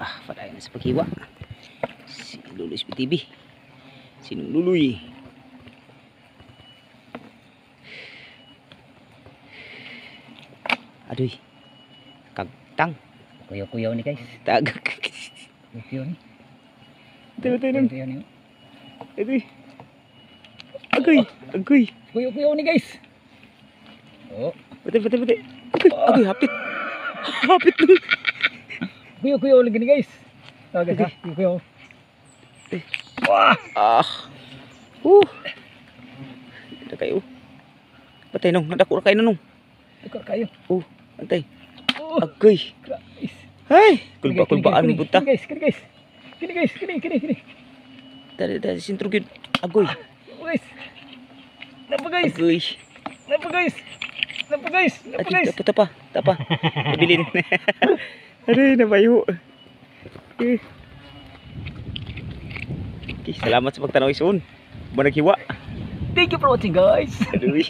Padayon na sa paghiwa. Si Luluy SPTV. Sinong Luluy? Aduh. Kagtang. Kuyaw-kuyaw ni guys. Tagak. Kuyaw ni. Tayo. Kuyaw ni. Aduh. Agoy. Kuyaw-kuyaw ni guys. Oh. Betul. Agoy, hapit. Hapit lu. Kuyaw-kuyaw lagi ni guys. Tahu guys ha. Kuyaw. Wah. Ada kayo. Patay nung, nadako na kayo nung. Dekor kayo. Antay. Agoy. Guys. Hai, kulba-kulbaan mo buta. Kini guys. Dari sintro gyud. Agoy. Guys. Napa guys? Agoy. Napa guys? Tapa. Nabilin. Aray, nabayo. Okay, salamat sa pagtanaw ison. Bunag hiwa. Thank you for watching guys. Aduh.